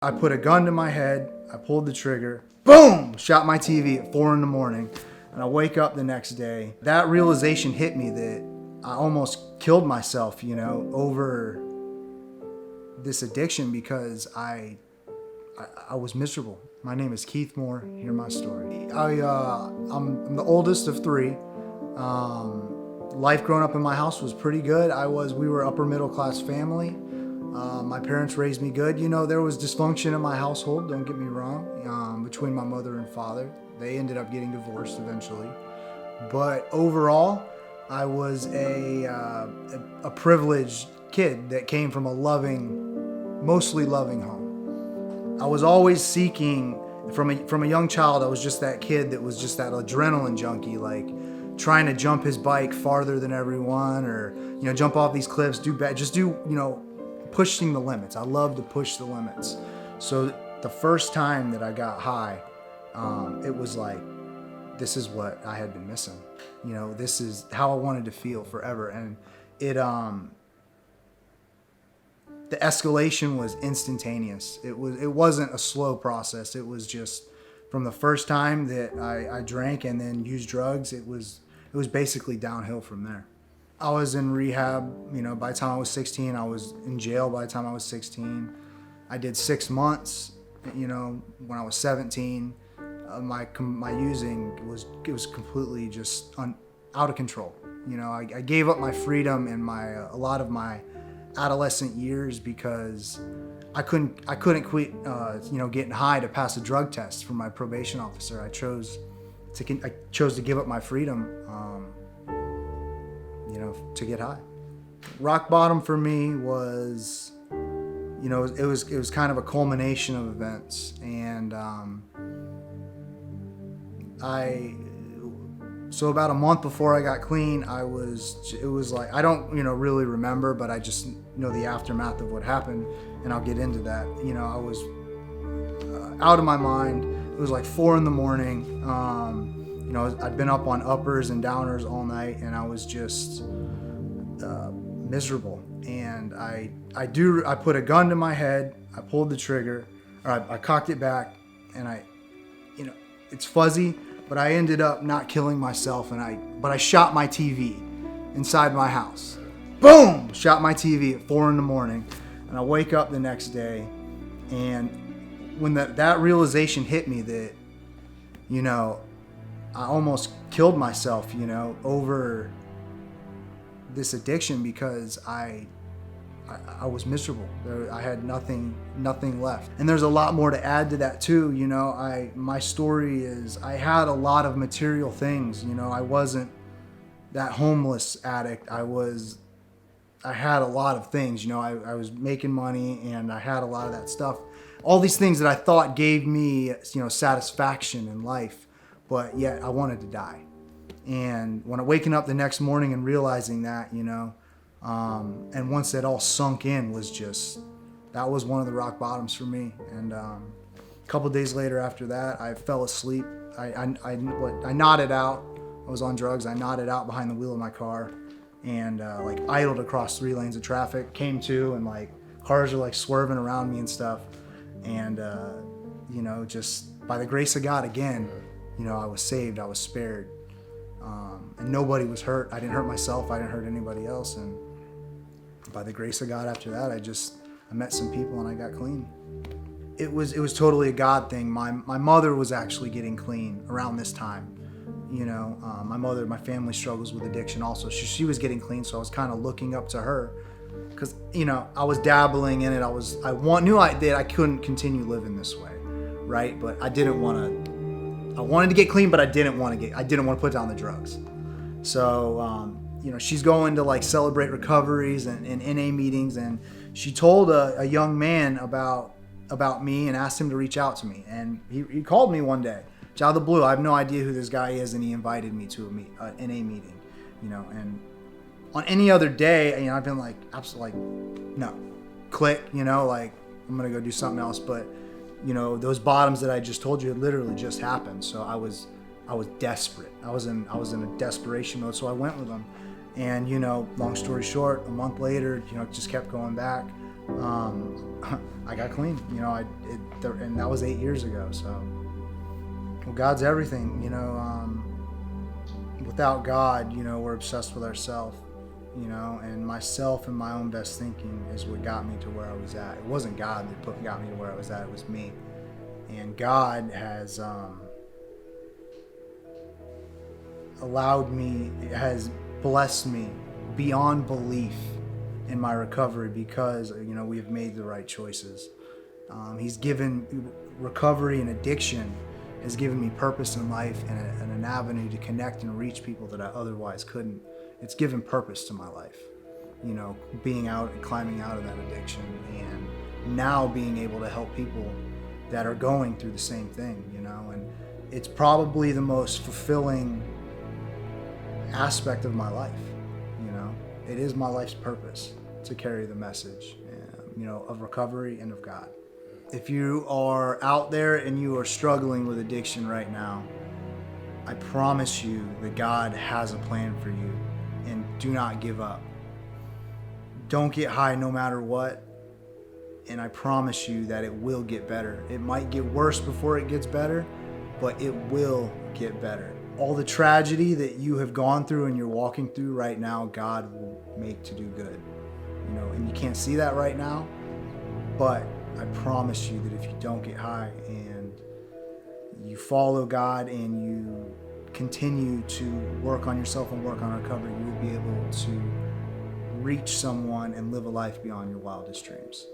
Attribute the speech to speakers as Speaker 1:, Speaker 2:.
Speaker 1: I put a gun to my head, I pulled the trigger, boom, shot my TV at 4 in the morning, and I wake up the next day. That realization hit me that I almost killed myself, over this addiction because I was miserable. My name is Keith Moore. Hear my story. I'm the oldest of three. Life growing up in my house was pretty good. We were upper middle class family. My parents raised me good. There was dysfunction in my household, don't get me wrong, between my mother and father. They ended up getting divorced eventually. But overall, I was a privileged kid that came from a mostly loving home. I was always seeking, from a young child, I was just that kid that was just that adrenaline junkie, like trying to jump his bike farther than everyone, or jump off these cliffs, pushing the limits. I love to push the limits. So the first time that I got high, it was like, this is what I had been missing. This is how I wanted to feel forever. And the escalation was instantaneous. It wasn't a slow process. It was just from the first time that I drank and then used drugs, it was basically downhill from there. I was in rehab, by the time I was 16. I was in jail by the time I was 16. I did 6 months, when I was 17. My using was completely just out of control. I gave up my freedom and a lot of my adolescent years because I couldn't quit, getting high to pass a drug test from my probation officer. I chose to give up my freedom, to get high. Rock bottom for me was, it was kind of a culmination of events, and so about a month before I got clean, it was like, I don't, really remember, but I just know the aftermath of what happened, and I'll get into that. I was out of my mind. It was like 4 in the morning. I'd been up on uppers and downers all night, and I was just miserable. And I put a gun to my head, I pulled the trigger, or I cocked it back, and it's fuzzy, but I ended up not killing myself, but I shot my TV inside my house. Boom! Shot my TV at 4 in the morning, and I wake up the next day, and when that realization hit me that, I almost killed myself, over this addiction because I was miserable. I had nothing left. And there's a lot more to add to that too. My story is I had a lot of material things. I wasn't that homeless addict. I had a lot of things. I was making money, and I had a lot of that stuff. All these things that I thought gave me, satisfaction in life, but yet I wanted to die. And when I waking up the next morning and realizing that, and once it all sunk in, that was one of the rock bottoms for me. And a couple of days later after that, I fell asleep. I nodded out. I was on drugs. I nodded out behind the wheel of my car, and idled across 3 lanes of traffic. Came to, and cars are swerving around me and stuff. And just by the grace of God again, I was saved. I was spared. And nobody was hurt. I didn't hurt myself. I didn't hurt anybody else. And by the grace of God, after that, I met some people and I got clean. It was totally a God thing. My mother was actually getting clean around this time. My family struggles with addiction also. She was getting clean, so I was kind of looking up to her because I was dabbling in it. Knew that I couldn't continue living this way, right? But I didn't want to. I wanted to get clean, but I didn't want to put down the drugs. So, she's going to celebrate recoveries and NA meetings, and she told a young man about me and asked him to reach out to me. And he called me one day, out of the blue. I have no idea who this guy is, and he invited me to an NA meeting, and on any other day, I've been absolutely no, click, I'm going to go do something else. But those bottoms that I just told you had literally just happened. So I was desperate. I was in a desperation mode. So I went with them. And long story short, a month later, just kept going back. I got clean. You know, and that was 8 years ago. So, well, God's everything. You know, without God, you know, we're obsessed with ourselves. You know, and myself and my own best thinking is what got me to where I was at. It wasn't God that got me to where I was at. It was me. And God has allowed me, has blessed me beyond belief in my recovery because, you know, we have made the right choices. He's given recovery and addiction has given me purpose in life and an avenue to connect and reach people that I otherwise couldn't. It's given purpose to my life, you know, being out and climbing out of that addiction, and now being able to help people that are going through the same thing, you know. And it's probably the most fulfilling aspect of my life, you know. It is my life's purpose to carry the message, you know, of recovery and of God. If you are out there and you are struggling with addiction right now, I promise you that God has a plan for you, and do not give up. Don't get high no matter what, and I promise you that it will get better. It might get worse before it gets better, but it will get better. All the tragedy that you have gone through and you're walking through right now, God will make to do good. You know, and you can't see that right now, but I promise you that if you don't get high and you follow God and you continue to work on yourself and work on recovery, you will be able to reach someone and live a life beyond your wildest dreams.